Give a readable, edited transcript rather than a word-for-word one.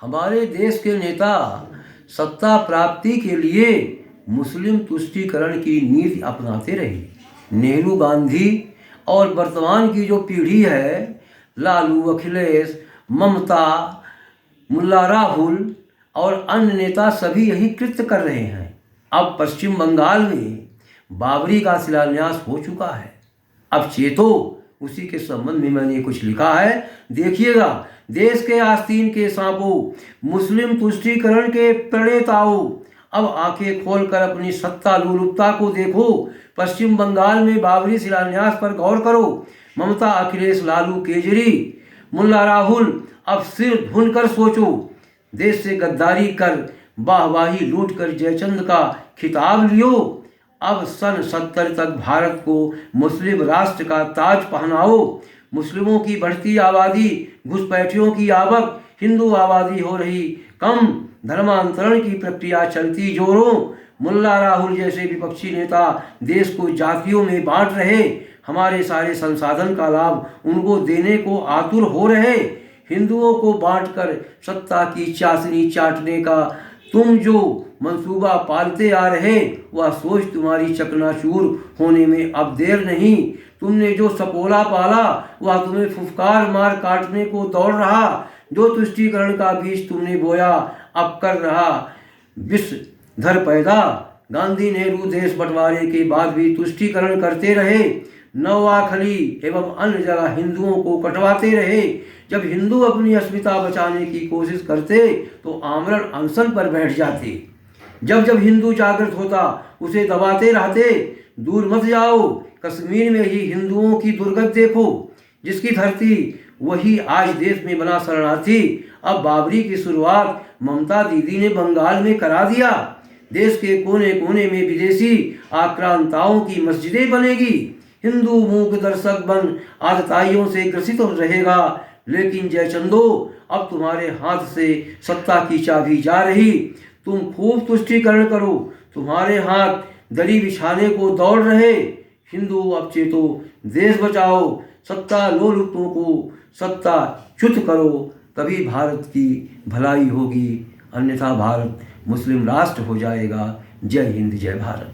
हमारे देश के नेता सत्ता प्राप्ति के लिए मुस्लिम तुष्टीकरण की नीति अपनाते रहे। नेहरू, गांधी और वर्तमान की जो पीढ़ी है, लालू, अखिलेश, ममता, मुल्ला राहुल और अन्य नेता सभी यही कृत्य कर रहे हैं। अब पश्चिम बंगाल में बाबरी का शिलान्यास हो चुका है। अब चेतो, उसी के संबंध में मैंने कुछ लिखा है, देखिएगा। देश के आस्तीन के सांपों, मुस्लिम तुष्टीकरण के प्रणेताओं, अब आंखें खोलकर अपनी सत्ता लोलुपता को देखो। पश्चिम बंगाल में बाबरी शिलान्यास पर गौर करो। ममता, अखिलेश, लालू, केजरी, मुल्ला राहुल, अब सिर भूनकर सोचो। देश से गद्दारी कर, वाहवाही लूट कर जयचंद का खिताब लियो। अब सन 70 तक भारत को मुस्लिम राष्ट्र का ताज पहनाओ। मुस्लिमों की बढ़ती आबादी, घुसपैठियों की आवक, हिंदू आबादी हो रही कम, धर्मांतरण की प्रक्रिया चलती जोरों। मुल्ला राहुल जैसे विपक्षी नेता देश को जातियों में बांट रहे, हमारे सारे संसाधन का लाभ उनको देने को आतुर हो रहे। हिंदुओं को बांटकर सत्ता की चाशनी चाटने का तुम जो मंसूबा पालते आ रहे, वह सोच तुम्हारी चकनाचूर होने में अब देर नहीं। तुमने जो सपोला पाला, वह तुम्हें फुफकार मार काटने को दौड़ रहा। जो तुष्टीकरण का बीज तुमने बोया, अब कर रहा विषधर पैदा। गांधी, नेहरू देश बंटवारे के बाद भी तुष्टीकरण करते रहे। नवाखली एवं अन्य जगह हिंदुओं को कटवाते रहे। जब हिंदू अपनी अस्मिता बचाने की कोशिश करते तो आमरण अनशन पर बैठ जाते। जब जब हिंदू जागृत होता, उसे दबाते रहते। दूर मत जाओ, कश्मीर में ही हिंदुओं की दुर्गत देखो। जिसकी धरती वही आज देश में बना शरणार्थी। अब बाबरी की शुरुआत ममता दीदी ने बंगाल में करा दिया। देश के कोने कोने में विदेशी आक्रांताओं की मस्जिदें बनेगी। हिंदू मूक दर्शक बन आतताइयों से ग्रसित रहेगा। लेकिन जयचंदो, अब तुम्हारे हाथ से सत्ता की चाबी जा रही। तुम खूब तुष्टीकरण करो, तुम्हारे हाथ दरी बिछाने को दौड़ रहे। हिंदू अब चेतो, देश बचाओ, सत्ता लोलुपों को सत्ता च्युत करो, तभी भारत की भलाई होगी। अन्यथा भारत मुस्लिम राष्ट्र हो जाएगा। जय हिंद, जय भारत।